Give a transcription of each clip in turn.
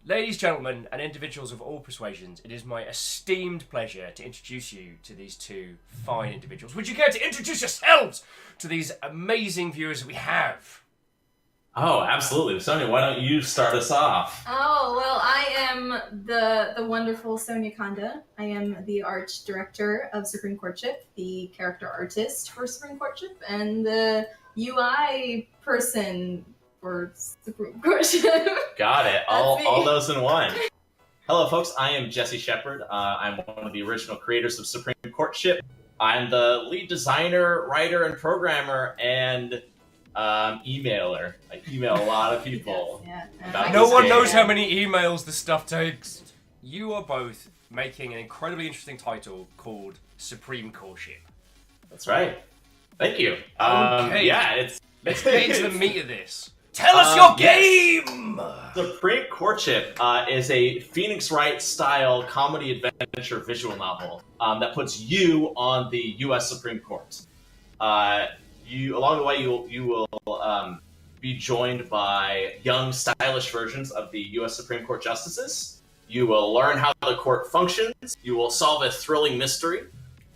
Ladies, gentlemen, and individuals of all persuasions, it is my esteemed pleasure to introduce you to these two fine individuals. Would you care to introduce yourselves to these amazing viewers that we have? Oh, absolutely. Sonia, why don't you start us off? Oh, well, I am the wonderful Sonia Kanda. I am the art director of Supreme Courtship, the character artist for Supreme Courtship, and the UI person for Supreme Courtship. Got it. All those in one. Hello, folks. I am Jesse Shepard. I'm one of the original creators of Supreme Courtship. I'm the lead designer, writer, and programmer, and emailer. I email a lot of people. Yeah. about No this one game. knows how many emails this stuff takes. You are both making an incredibly interesting title called Supreme Courtship. That's right. Thank you. Okay. Yeah, Let's get into the meat of this. Tell us your yes. game! Supreme Courtship is a Phoenix Wright style comedy adventure visual novel that puts you on the U.S. Supreme Court. Along the way, you will be joined by young, stylish versions of the U.S. Supreme Court justices. You will learn how the court functions. You will solve a thrilling mystery,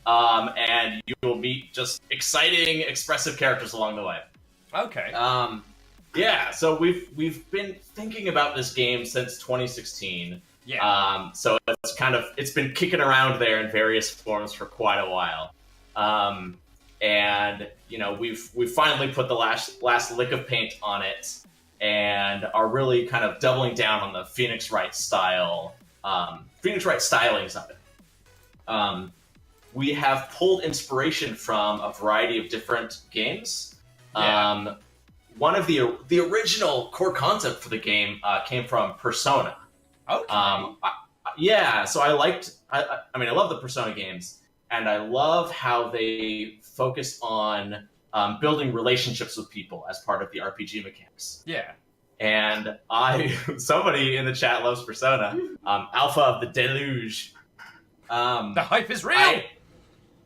and you will meet just exciting, expressive characters along the way. Okay. Yeah, so we've been thinking about this game since 2016. Yeah. So it's been kicking around there in various forms for quite a while. And we've finally put the last lick of paint on it and are really kind of doubling down on the Phoenix Wright stylings of it. We have pulled inspiration from a variety of different games. Yeah. One of the original core concept for the game came from Persona. Okay. So I love the Persona games, and I love how they focus on building relationships with people as part of the RPG mechanics. Yeah. And somebody in the chat loves Persona, Alpha of the Deluge. The hype is real!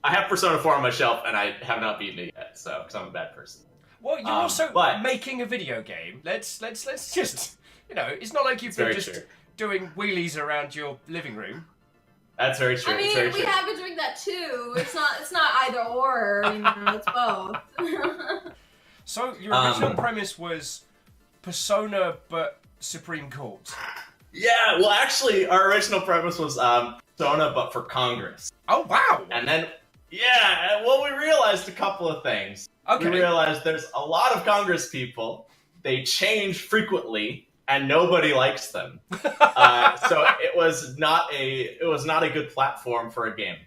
I have Persona 4 on my shelf, and I have not beaten it yet, because I'm a bad person. Well, you're also making a video game. Let's just, it's not like you've been just doing wheelies around your living room. That's very true. I mean, we have been doing that too. It's not either or. It's both. So your original premise was Persona, but Supreme Court. Yeah. Well, actually, our original premise was Persona, but for Congress. Oh wow! And then, we realized a couple of things. Okay. We realized there's a lot of Congress people. They change frequently, and nobody likes them. So it was not a good platform for a game.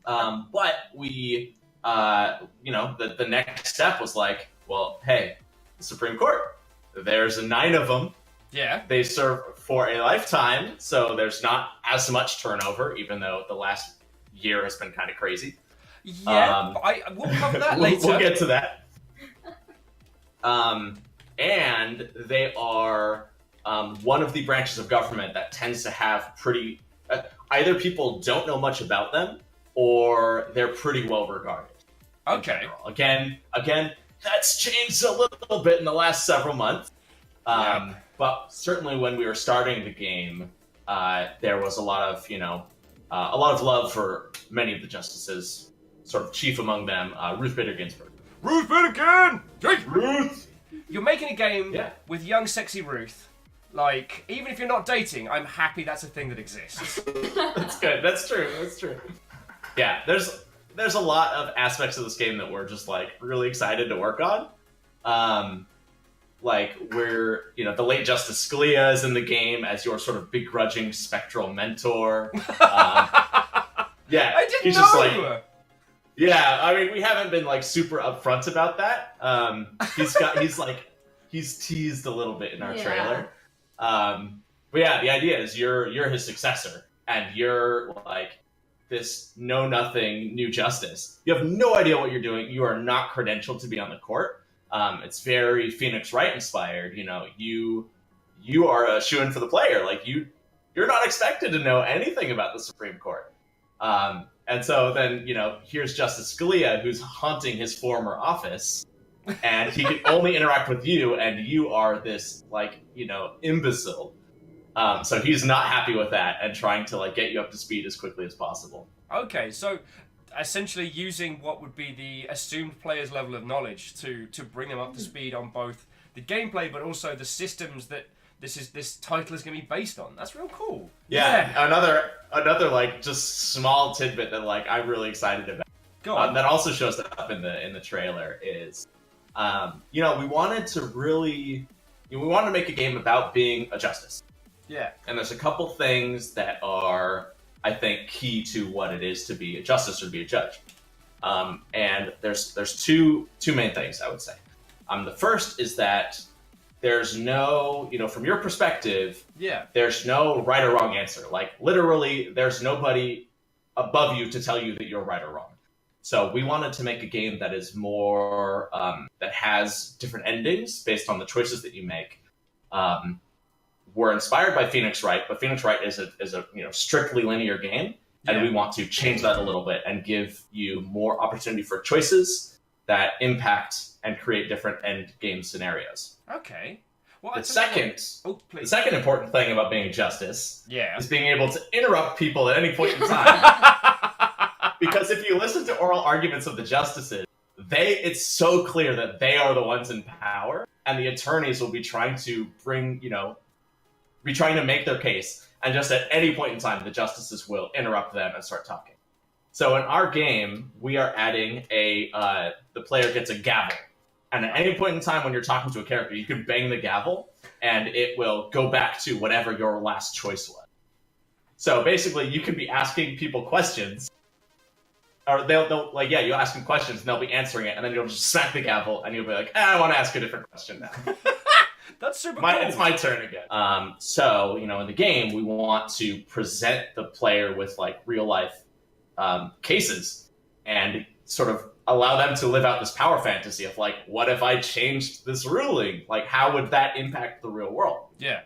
But we, the next step was like, well, hey, the Supreme Court. There's 9 of them. Yeah. They serve for a lifetime, so there's not as much turnover, even though the last year has been kind of crazy. Yeah, we'll cover that later. We'll get to that. And they are one of the branches of government that tends to have pretty... either people don't know much about them, or they're pretty well regarded. Okay. Again, that's changed a little bit in the last several months. But certainly when we were starting the game, there was a lot of love for many of the justices. Sort of chief among them, Ruth Bader Ginsburg. Ruth Bader Ginsburg! Ruth! You're making a game Yeah. with young, sexy Ruth. Like, even if you're not dating, I'm happy that's a thing that exists. That's good. That's true. Yeah, there's a lot of aspects of this game that we're just like really excited to work on. The late Justice Scalia is in the game as your sort of begrudging spectral mentor. I didn't he's know! just like, yeah, I mean, we haven't been like super upfront about that. He's teased a little bit in our trailer. But yeah, the idea is you're his successor, and you're like this know-nothing new justice. You have no idea what you're doing. You are not credentialed to be on the court. It's very Phoenix Wright inspired. You are a shoo-in for the player. Like you're not expected to know anything about the Supreme Court. And so then, here's Justice Scalia, who's haunting his former office, and he can only interact with you, and you are this, imbecile. So he's not happy with that and trying to like get you up to speed as quickly as possible. Okay, so essentially using what would be the assumed player's level of knowledge to bring them up to speed on both the gameplay but also the systems that this title is going to be based on. That's real cool. Yeah. Another like just small tidbit that like I'm really excited about. Go on. That also shows up in the trailer is, we wanted to make a game about being a justice. Yeah. And there's a couple things that are, I think, key to what it is to be a justice or to be a judge. And there's two main things, I would say. The first is that there's no, from your perspective, there's no right or wrong answer. Like, literally, there's nobody above you to tell you that you're right or wrong. So we wanted to make a game that is more, that has different endings based on the choices that you make. We're inspired by Phoenix Wright, but Phoenix Wright is a strictly linear game, and we want to change that a little bit and give you more opportunity for choices that impact and create different end game scenarios. Okay. Well, the second important thing about being a justice is being able to interrupt people at any point in time. Because if you listen to oral arguments of the justices, it's so clear that they are the ones in power, and the attorneys will be trying to make their case, and just at any point in time, the justices will interrupt them and start talking. So in our game, we are adding the player gets a gavel, and at any point in time when you're talking to a character, you can bang the gavel, and it will go back to whatever your last choice was. So basically, you can be asking people questions, or they'll you ask them questions, and they'll be answering it, and then you'll just smack the gavel, and you'll be like, I want to ask a different question now. That's super cool. It's my turn again. So, in the game, we want to present the player with, like, real-life cases and sort of allow them to live out this power fantasy of, like, what if I changed this ruling? Like, how would that impact the real world? Yeah.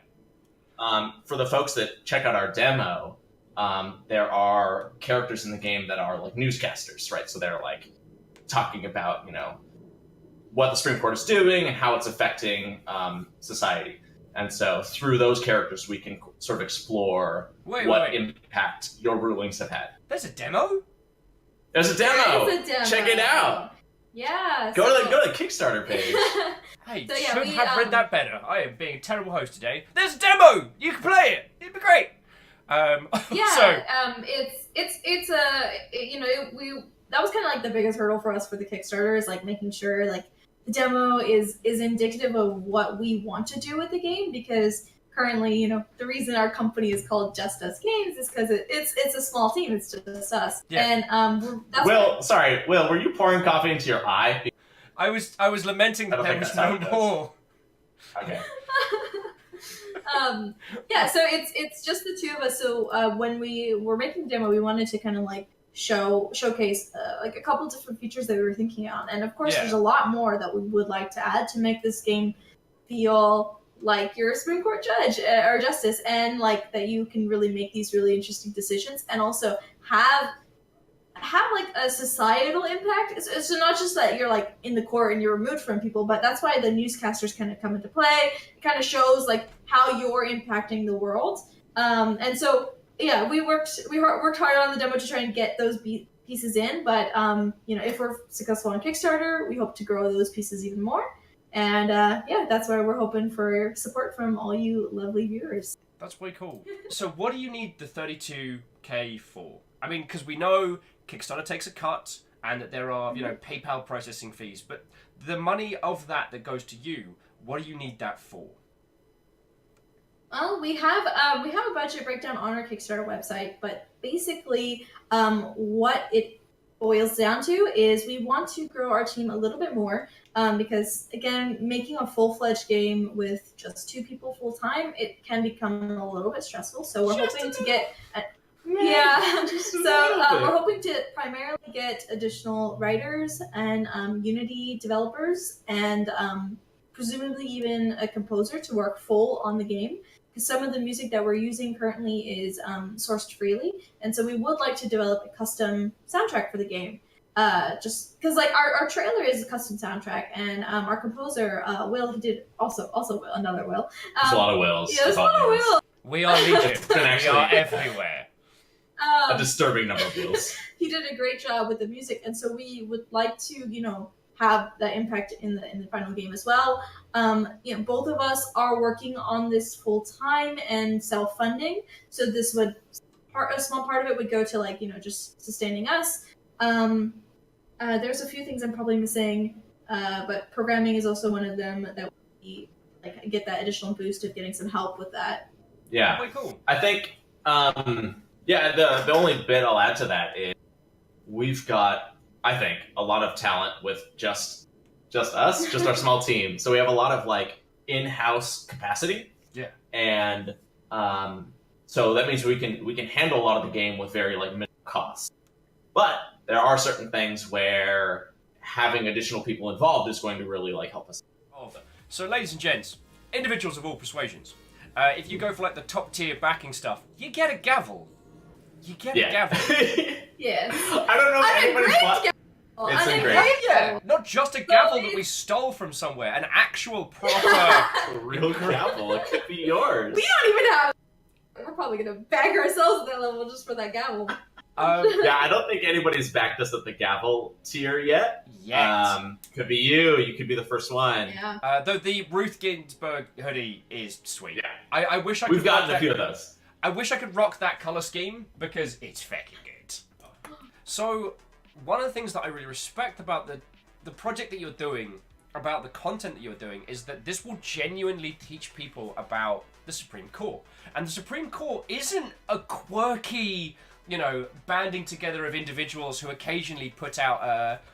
For the folks that check out our demo, there are characters in the game that are, like, newscasters, right? So they're, like, talking about, what the Supreme Court is doing and how it's affecting society. And so through those characters, we can sort of explore what impact your rulings have had. There's a demo? There's a demo! There is a demo. Check it out! Yeah. Go to the Kickstarter page. Hey, should have read that better. I am being a terrible host today. There's a demo! You can play it! It'd be great! That was kind of like the biggest hurdle for us for the Kickstarter, is like making sure like the demo is indicative of what we want to do with the game, because currently, the reason our company is called Just Us Games is because it's a small team. It's just us. Yeah. And Will, were you pouring coffee into your eye? I was lamenting that there was no more. Okay. So it's just the two of us. So when we were making the demo, we wanted to kind of like showcase like a couple different features that we were thinking on, and of course there's a lot more that we would like to add to make this game feel like you're a Supreme Court judge or justice, and like that you can really make these really interesting decisions, and also have like a societal impact. It's not just that you're like in the court and you're removed from people, but that's why the newscasters kind of come into play. It kind of shows like how you're impacting the world, and so. Yeah, we worked hard on the demo to try and get those pieces in, but if we're successful on Kickstarter, we hope to grow those pieces even more. And that's why we're hoping for support from all you lovely viewers. That's way cool. So what do you need the 32K for? I mean, because we know Kickstarter takes a cut and that there are, PayPal processing fees, but the money of that goes to you, what do you need that for? Well, we have a budget breakdown on our Kickstarter website, but basically what it boils down to is we want to grow our team a little bit more because, again, making a full-fledged game with just 2 people full-time, it can become a little bit stressful. So we're hoping to get... we're hoping to primarily get additional writers and Unity developers and presumably even a composer to work full on the game. Some of the music that we're using currently is sourced freely, and so we would like to develop a custom soundtrack for the game. Just because, like, our trailer is a custom soundtrack, and our composer Will, he did also another Will. There's a lot of Wills. Yeah, there's a lot of Will. We are legion. We actually are everywhere. a disturbing number of wheels. He did a great job with the music, and so we would like to, have that impact in the final game as well. Both of us are working on this full time and self-funding, so this would a small part of it would go to just sustaining us. There's a few things I'm probably missing, but programming is also one of them that we get that additional boost of getting some help with that. Yeah, Quite cool. I think. The only bit I'll add to that is we've got, I think, a lot of talent with just us, just our small team. So we have a lot of in-house capacity. Yeah. And so that means we can handle a lot of the game with very minimal costs. But there are certain things where having additional people involved is going to really help us. So, ladies and gents, individuals of all persuasions, if you go for the top tier backing stuff, you get a gavel. You get a gavel. Yes. I don't know if anybody's bought. It's engraved. Yeah, not just a gavel that we stole from somewhere, an actual proper A real gavel. It could be yours. We don't even have. We're probably gonna bag ourselves at that level just for that gavel. Yeah, I don't think anybody's backed us at the gavel tier yet. Could be you. You could be the first one. Yeah. Though the Ruth Ginsburg hoodie is sweet. Yeah. I wish I could. We've gotten a few of those. I wish I could rock that color scheme because it's fucking good. So, one of the things that I really respect about the project that you're doing, about the content that you're doing, is that this will genuinely teach people about the Supreme Court. And the Supreme Court isn't a quirky, banding together of individuals who occasionally put out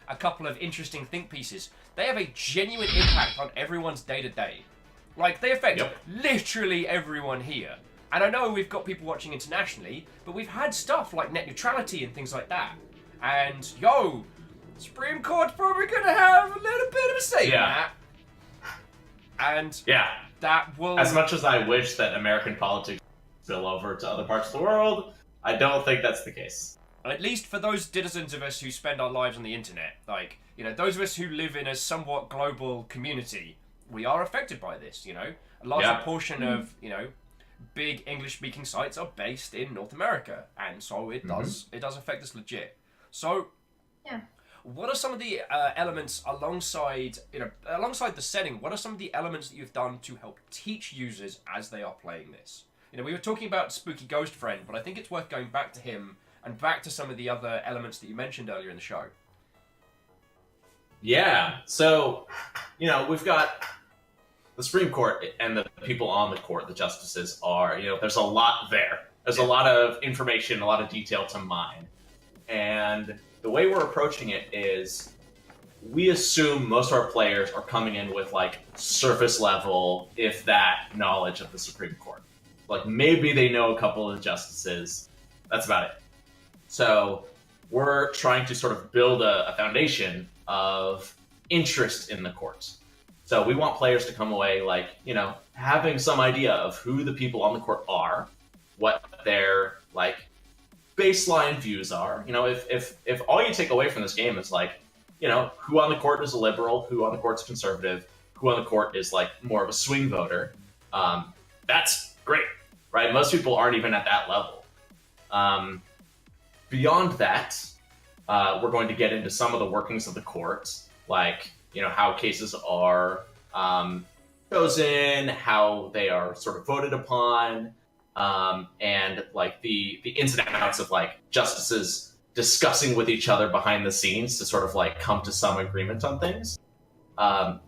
a couple of interesting think pieces. They have a genuine impact on everyone's day-to-day. They affect literally everyone here. And I know we've got people watching internationally, but we've had stuff like net neutrality and things like that. And, Supreme Court's probably going to have a little bit of a say in that. And that will... As much as I wish that American politics spill over to other parts of the world, I don't think that's the case. At least for those citizens of us who spend our lives on the internet, those of us who live in a somewhat global community, we are affected by this, A larger portion of, big English-speaking sites are based in North America, and so it does affect us legit. So, what are some of the elements alongside the setting? What are some of the elements that you've done to help teach users as they are playing this? We were talking about Spooky Ghost Friend, but I think it's worth going back to him and back to some of the other elements that you mentioned earlier in the show. Yeah. So, we've got the Supreme Court and the people on the court, the justices, are, there's a lot there. There's a lot of information, a lot of detail to mine. And the way we're approaching it is we assume most of our players are coming in with surface level, if that, knowledge of the Supreme Court. Maybe they know a couple of the justices. That's about it. So we're trying to sort of build a foundation of interest in the courts. So we want players to come away having some idea of who the people on the court are, what their baseline views are. If all you take away from this game is who on the court is a liberal, who on the court is conservative, who on the court is more of a swing voter, that's great, right? Most people aren't even at that level. Beyond that, we're going to get into some of the workings of the courts, how cases are chosen, how they are sort of voted upon, and the ins and outs of justices discussing with each other behind the scenes to sort of come to some agreement on things. All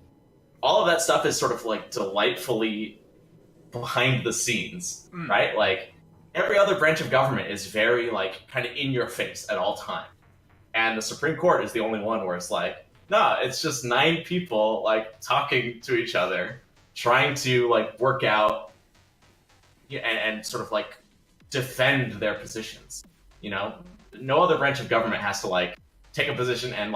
of that stuff is sort of delightfully behind the scenes, right? Every other branch of government is very kind of in your face at all time. And the Supreme Court is the only one where it's no, it's just 9 people talking to each other, trying to work out and sort of defend their positions. No other branch of government has to take a position and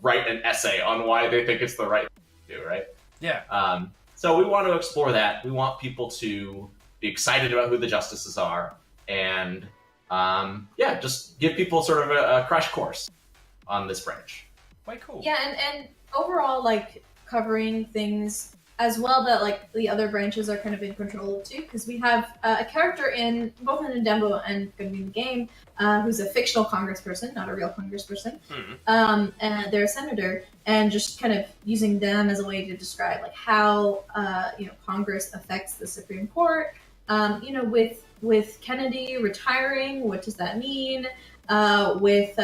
write an essay on why they think it's the right thing to do, right? Yeah. So we want to explore that. We want people to be excited about who the justices are, and just give people sort of a crash course on this branch. Quite cool. Yeah, and overall, covering things as well that like the other branches are kind of in control of too, because we have a character in both in the demo and going to be in the game who's a fictional congressperson, not a real congressperson, and they're a senator, and just kind of using them as a way to describe like how Congress affects the Supreme Court. With Kennedy retiring, what does that mean? With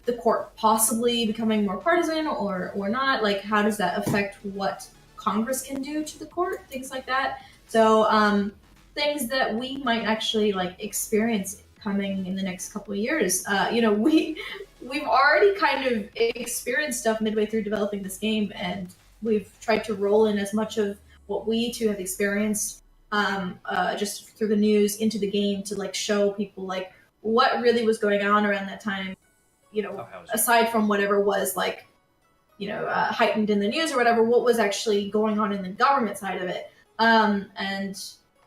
the court possibly becoming more partisan or not, like how does that affect what Congress can do to the court, things like that. So things that we might actually like experience coming in the next couple of years. We've already kind of experienced stuff midway through developing this game, and we've tried to roll in as much of what we too have experienced just through the news into the game to like show people like what really was going on around that time. Aside from whatever was like, heightened in the news or whatever, what was actually going on in the government side of it.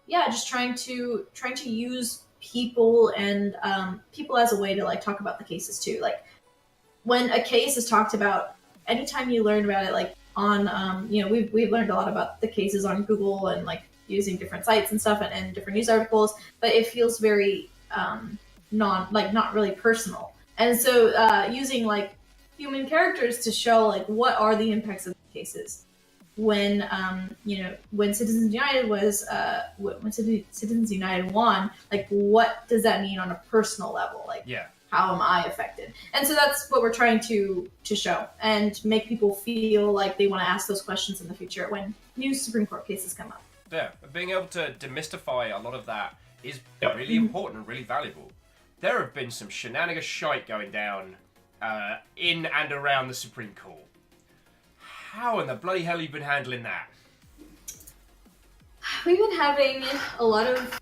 Just trying to use people and people as a way to like talk about the cases too. Like when a case is talked about, anytime you learn about it, like on, we've learned a lot about the cases on Google and like using different sites and stuff and different news articles, but it feels very not really personal. And so using like human characters to show like what are the impacts of the cases. When Citizens United was when Citizens United won, like what does that mean on a personal level? Like how am I affected? And so that's what we're trying to show and make people feel like they want to ask those questions in the future when new Supreme Court cases come up. Yeah, being able to demystify a lot of that is really important and really valuable. There have been some shenanigans shite going down in and around the Supreme Court. How in the bloody hell have you been handling that? We've been having a lot of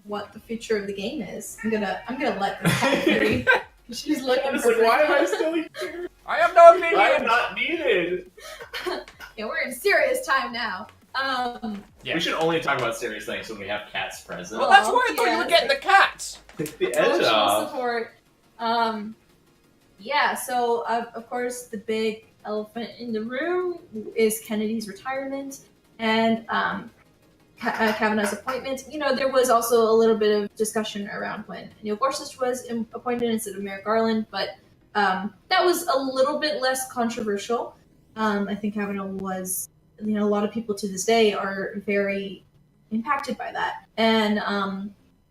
what the future of the game is. I'm gonna let this theory. She's looking for. Why am I still here? I have no opinion. I am not needed. Yeah, we're in serious time now. We should only talk about serious things when we have cats present. Well, that's why I thought you were getting the cats. The edge off. Support. So of course the big elephant in the room is Kennedy's retirement and Kavanaugh's appointment. There was also a little bit of discussion around when Neil Gorsuch was appointed instead of Merrick Garland, but that was a little bit less controversial. I think Kavanaugh was, a lot of people to this day are very impacted by that. And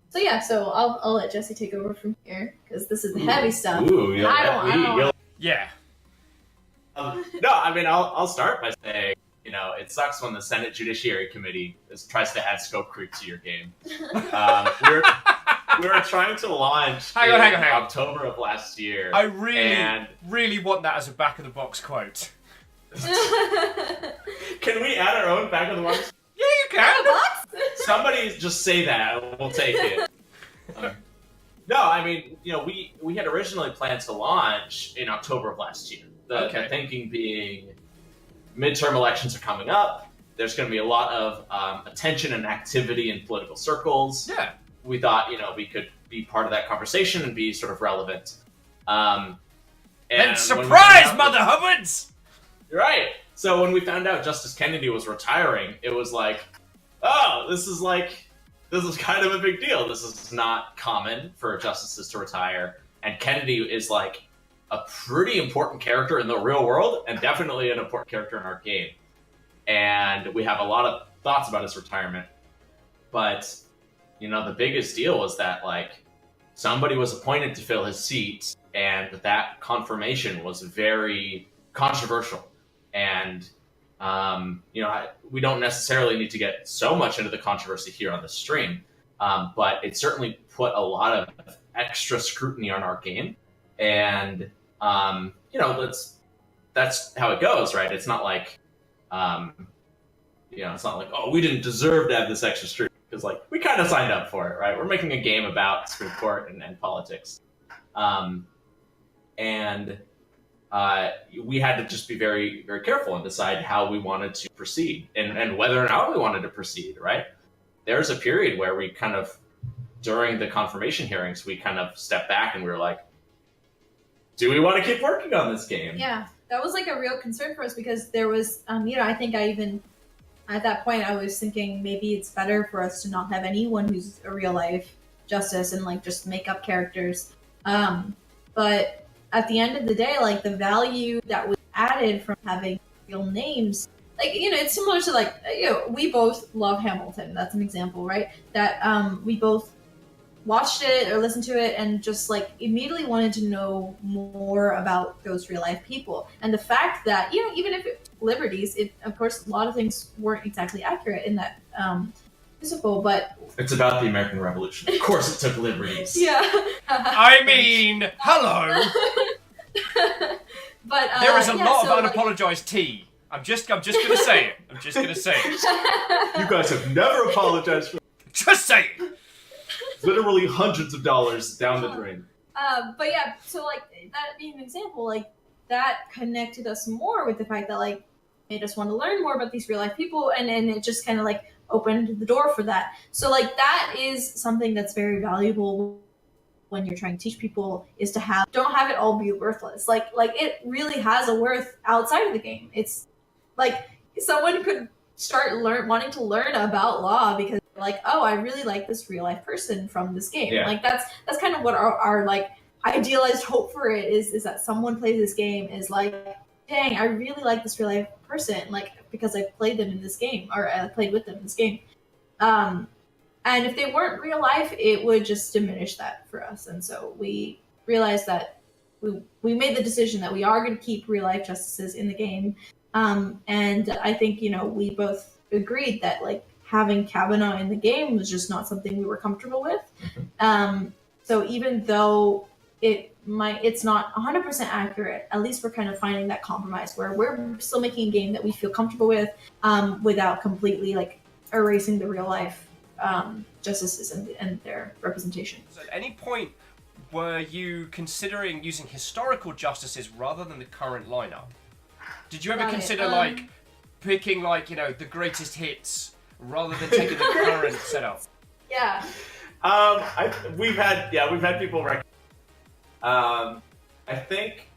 so I'll let Jesse take over from here because this is the heavy stuff. Ooh, Yeah. I'll start by saying, it sucks when the Senate Judiciary Committee tries to add scope creep to your game. We were trying to launch hang on. October of last year. I really want that as a back of the box quote. Can we add our own back of the box? Yeah, you can. Somebody just say that and we'll take it. We had originally planned to launch in October of last year. The thinking being midterm elections are coming up. There's going to be a lot of attention and activity in political circles. Yeah. We thought, we could be part of that conversation and be sort of relevant. And surprise, Mother Hubbards! Right. So when we found out Justice Kennedy was retiring, it was like, oh, this is kind of a big deal. This is not common for justices to retire. And Kennedy is like a pretty important character in the real world and definitely an important character in our game. And we have a lot of thoughts about his retirement. But, the biggest deal was that like somebody was appointed to fill his seat and that confirmation was very controversial. And, we don't necessarily need to get so much into the controversy here on the stream, but it certainly put a lot of extra scrutiny on our game. And, that's how it goes, right? It's not like, it's not like, oh, we didn't deserve to have this extra scrutiny. Because, like, we kind of signed up for it, right? We're making a game about Supreme Court and politics. We had to just be very, very careful and decide how we wanted to proceed and whether or not we wanted to proceed, right? There's a period where we kind of, during the confirmation hearings, we kind of stepped back and we were like, do we want to keep working on this game? Yeah. that was like a real concern for us because there was, I think I even at that point I was thinking maybe it's better for us to not have anyone who's a real life justice and like just make up characters. But at the end of the day, like the value that was added from having real names, like it's similar to like we both love Hamilton. That's an example, right? That we both watched it or listened to it and just like immediately wanted to know more about those real life people. And the fact that even if it liberties, it of course a lot of things weren't exactly accurate in that musical, but it's about the American Revolution. Of course, it took liberties. Yeah. I mean, hello. But there is a lot of unapologized tea. I'm just gonna say it. You guys have never apologized for. Just say it. Literally hundreds of dollars down the drain. But yeah, so like that being an example, like that connected us more with the fact that like made us want to learn more about these real life people, and it just kind of like opened the door for that. So like that is something that's very valuable when you're trying to teach people, is to don't have it all be worthless. Like it really has a worth outside of the game. It's like someone could start wanting to learn about law because like, oh, I really like this real life person from this game. Yeah. Like that's kind of what our like idealized hope for it is that someone plays this game is like, dang, I really like this real life person, like because I played them in this game or I played with them in this game. And if they weren't real life, it would just diminish that for us. And so we realized that we made the decision that we are going to keep real life justices in the game. And I think, we both agreed that like having Kavanaugh in the game was just not something we were comfortable with. So even though it's not 100% accurate, at least we're kind of finding that compromise where we're still making a game that we feel comfortable with, without completely like erasing the real life justices and their representation. So at any point were you considering using historical justices rather than the current lineup? Did you ever consider like picking like the greatest hits rather than taking the current setup? Yeah. We've had people recommend. I think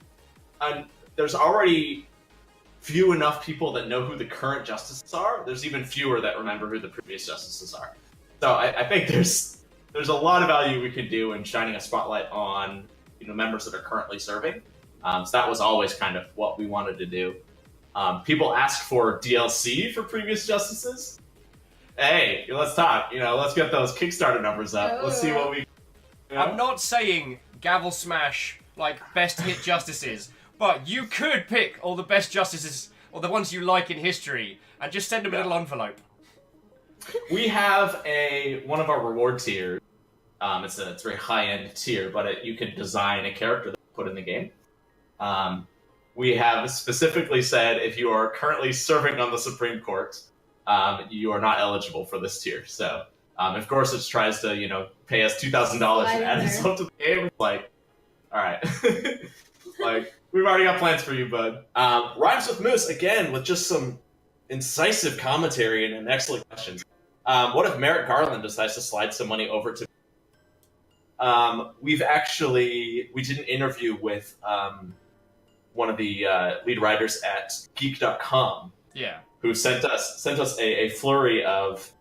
there's already few enough people that know who the current justices are. There's even fewer that remember who the previous justices are. So I think there's a lot of value we could do in shining a spotlight on members that are currently serving. So that was always kind of what we wanted to do. People ask for DLC for previous justices. Hey, let's talk. Let's get those Kickstarter numbers up. Let's see what we. I'm not saying gavel smash like best hit justices, but you could pick all the best justices or the ones you like in history and just send them a little envelope. We have one of our reward tiers. It's a very high-end tier, but you can design a character that you put in the game. We have specifically said if you are currently serving on the Supreme Court, you are not eligible for this tier. So, of course, it tries to pay us $2,000 and add us up to the game. It's like, all right, like we've already got plans for you, bud. Rhymes with Moose again with just some incisive commentary and an excellent question. What if Merrick Garland decides to slide some money over to? We did an interview with one of the lead writers at Geek.com. Yeah. Who sent us a flurry of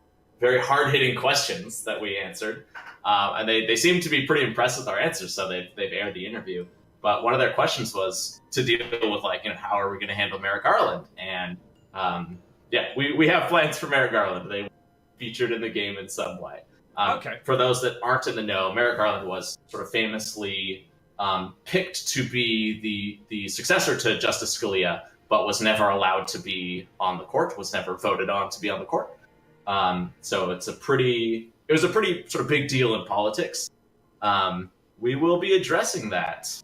very hard-hitting questions that we answered, and they seemed to be pretty impressed with our answers. So they've aired the interview. But one of their questions was to deal with how are we going to handle Merrick Garland? And we have plans for Merrick Garland. They featured in the game in some way. Okay. For those that aren't in the know, Merrick Garland was sort of famously picked to be the successor to Justice Scalia, but was never allowed to be on the court, was never voted on to be on the court. So it was a pretty sort of big deal in politics. We will be addressing that.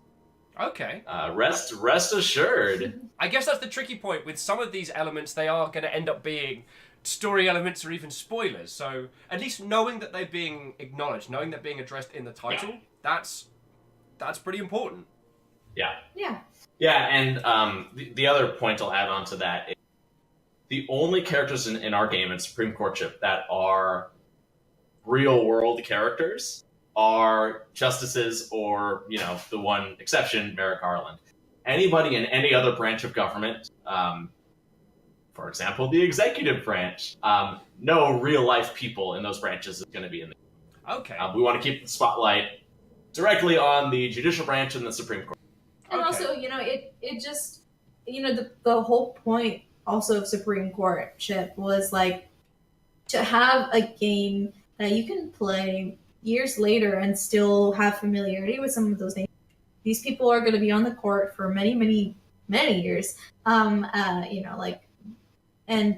Okay. Rest assured. I guess that's the tricky point. With some of these elements, they are going to end up being story elements or even spoilers. So at least knowing that they're being acknowledged, knowing they're being addressed in the title, that's pretty important. Yeah. Yeah. Yeah, and the other point I'll add on to that is the only characters in our game in Supreme Courtship that are real-world characters are justices or, the one exception, Merrick Garland. anybody in any other branch of government, for example, the executive branch, no real life people in those branches is going to be in the Okay. We want to keep the spotlight directly on the judicial branch and the Supreme Court. And also, it just, the whole point also of Supreme Courtship was like to have a game that you can play years later and still have familiarity with some of those names. These people are going to be on the court for many, many, many years. And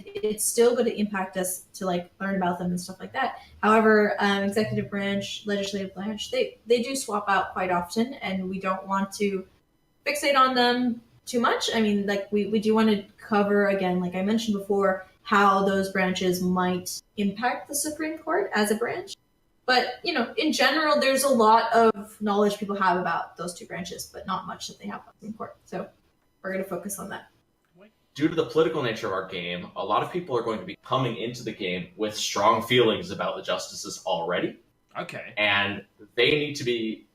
it's still going to impact us to like learn about them and stuff like that. However, executive branch, legislative branch, they do swap out quite often, and we don't want to fixate on them too much. I mean, like we do want to cover, again, like I mentioned before, how those branches might impact the Supreme Court as a branch. But, in general, there's a lot of knowledge people have about those two branches, but not much that they have about the Supreme Court. So we're going to focus on that. Due to the political nature of our game, a lot of people are going to be coming into the game with strong feelings about the justices already. Okay. And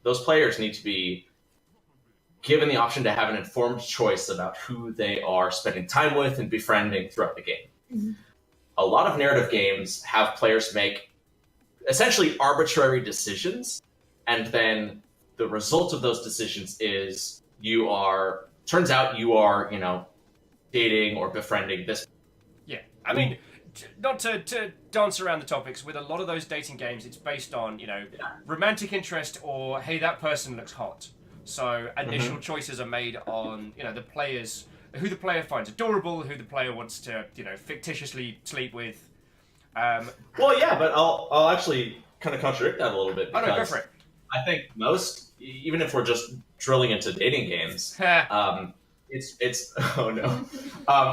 those players need to be given the option to have an informed choice about who they are spending time with and befriending throughout the game. Mm-hmm. A lot of narrative games have players make essentially arbitrary decisions, and then the result of those decisions is turns out you are, dating or befriending this. Yeah, I mean, not to dance around the topics, with a lot of those dating games, it's based on, romantic interest or, hey, that person looks hot. So initial choices are made on, who the player finds adorable, who the player wants to, fictitiously sleep with. Well, yeah, but I'll actually kind of contradict that a little bit. Because go for it. I think most, even if we're just drilling into dating games, it's oh no,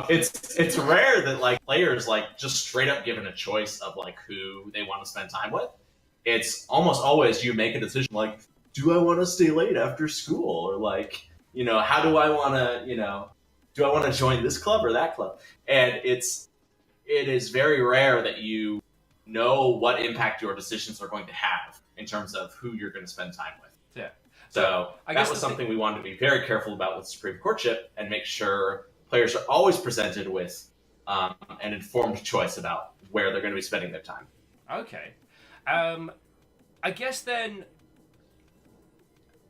it's rare that like players like just straight up given a choice of like who they want to spend time with. It's almost always you make a decision like, do I want to stay late after school, or like, how do I want to, do I want to join this club or that club? And it is very rare that you know what impact your decisions are going to have in terms of who you're going to spend time with. Yeah. So that was something we wanted to be very careful about with Supreme Courtship, and make sure players are always presented with an informed choice about where they're going to be spending their time. Okay. I guess then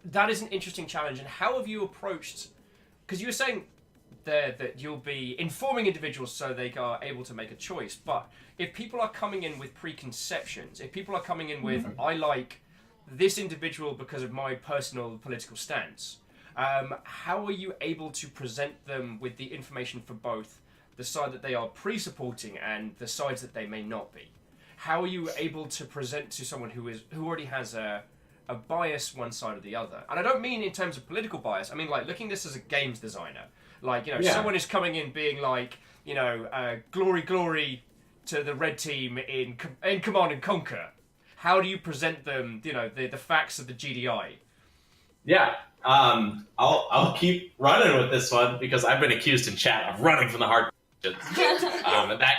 that is an interesting challenge. And how have you approached, because you were saying there that you'll be informing individuals so they are able to make a choice, but if people are coming in with preconceptions, if people are coming in with, I like this individual because of my personal political stance, how are you able to present them with the information for both the side that they are pre-supporting and the sides that they may not be? How are you able to present to someone who already has a bias one side or the other? And I don't mean in terms of political bias. I mean like looking at this as a games designer. Like, someone is coming in being like, glory, glory to the red team in Command and Conquer. How do you present them, the facts of the GDI? Yeah, I'll keep running with this one because I've been accused in chat of running from the hard questions. And that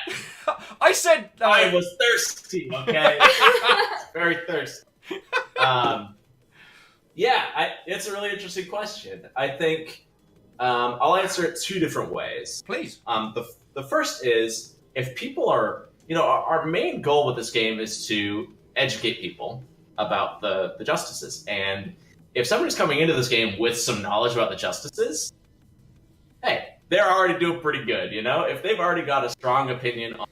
I said I was thirsty. Okay, very thirsty. It's a really interesting question. I think I'll answer it two different ways. Please. The first is, if people are, our main goal with this game is to educate people about the justices. And if somebody's coming into this game with some knowledge about the justices, hey, they're already doing pretty good, If they've already got a strong opinion on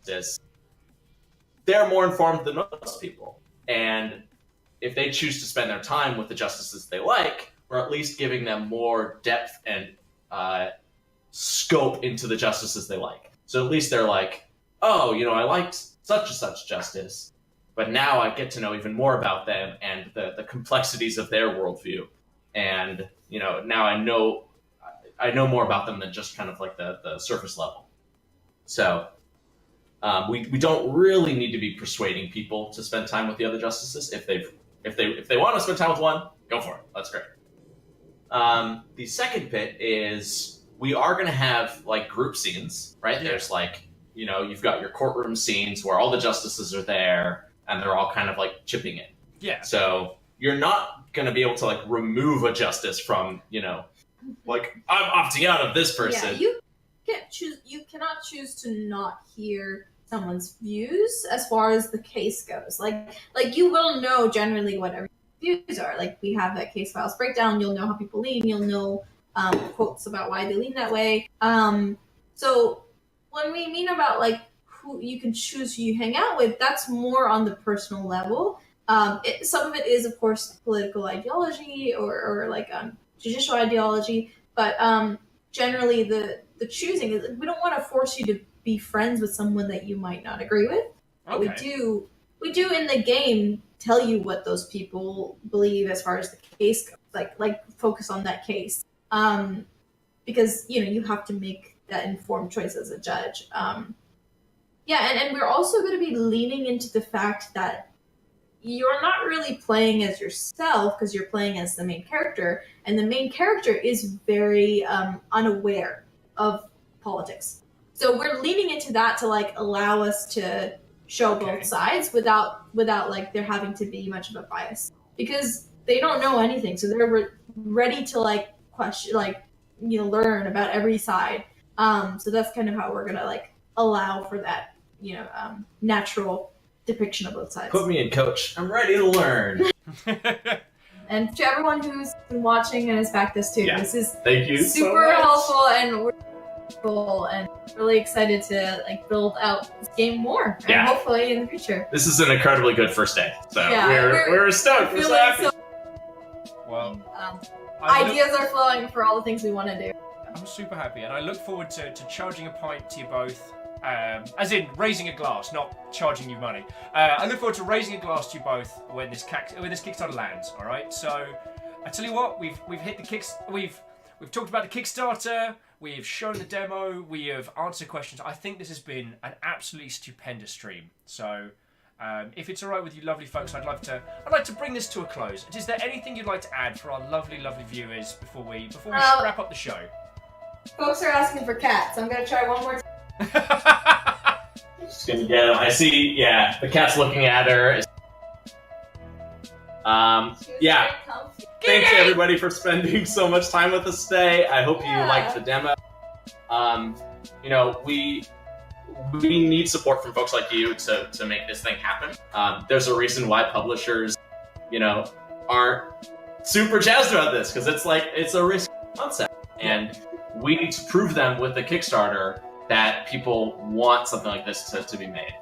this, they're more informed than most people. And if they choose to spend their time with the justices they like, we're at least giving them more depth and scope into the justices they like. So at least they're like, oh, I liked such and such justice, but now I get to know even more about them and the complexities of their worldview. And, now I know more about them than just kind of like the surface level. So we don't really need to be persuading people to spend time with the other justices. If they want to spend time with one, go for it. That's great. The second bit is we are going to have like group scenes, right? Yeah. There's like, you've got your courtroom scenes where all the justices are there and they're all kind of like chipping in. Yeah. So you're not going to be able to like remove a justice from, like, I'm opting out of this person. Yeah, you can't choose. You cannot choose to not hear someone's views as far as the case goes. Like you will know generally what everyone's views are. Like we have that case files breakdown. You'll know how people lean. You'll know quotes about why they lean that way. So when we mean about like who you can choose who you hang out with, that's more on the personal level. Some of it is, of course, political ideology or like judicial ideology, but generally the choosing is we don't want to force you to be friends with someone that you might not agree with. Okay. We do in the game tell you what those people believe as far as the case goes. Like focus on that case, because you have to make that informed choice as a judge. Yeah, and we're also going to be leaning into the fact that you're not really playing as yourself because you're playing as the main character, and the main character is very unaware of politics. So we're leaning into that to like allow us to show both sides without like there having to be much of a bias, because they don't know anything, so they're ready to like question, like learn about every side. So that's kind of how we're gonna like allow for that natural depiction of both sides. Put me in, coach. I'm ready to learn. And to everyone who's been watching and has backed us too, this is thank you super so helpful, and we're cool and really excited to like build out this game more, and hopefully in the future. This is an incredibly good first day, so we're stoked. We're so happy. Well, ideas are flowing for all the things we want to do. I'm super happy, and I look forward to charging a pint to you both. As in raising a glass, not charging you money. I look forward to raising a glass to you both when this Kickstarter lands. All right. So I tell you what, we've hit the we've talked about the Kickstarter. We've shown the demo. We have answered questions. I think this has been an absolutely stupendous stream. So if it's all right with you, lovely folks, I'd like to bring this to a close. Is there anything you'd like to add for our lovely viewers before we wrap up the show? Folks are asking for cats. I'm gonna try one more time. Just gonna get him. I see. Yeah, the cat's looking at her. Yeah. Thanks everybody for spending so much time with us today. I hope you liked the demo. We need support from folks like you to make this thing happen. There's a reason why publishers, aren't super jazzed about this, because it's a risky concept, and we need to prove them with the Kickstarter that people want something like this to be made.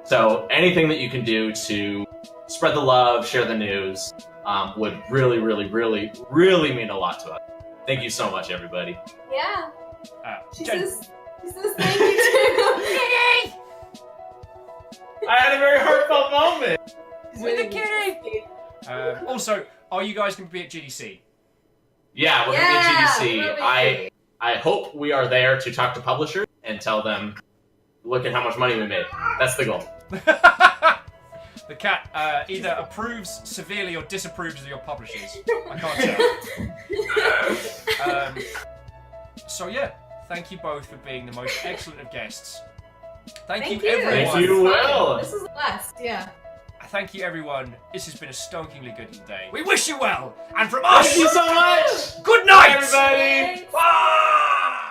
So anything that you can do to spread the love, share the news, would really, really, really, really mean a lot to us. Thank you so much, everybody. Yeah. She says thank you too. I had a very heartfelt moment. With a kitty. Also, are you guys going to be at GDC? Yeah, we're going to be at GDC. I hope we are there to talk to publishers and tell them, look at how much money we made. That's the goal. The cat either approves severely or disapproves of your publishers. I can't tell. So yeah, thank you both for being the most excellent of guests. Thank you everyone. Thank you, Will. This is the last, yeah. Thank you everyone. This has been a stonkingly good day. We wish you well, and from us, thank you so much. Good night, everybody. Bye.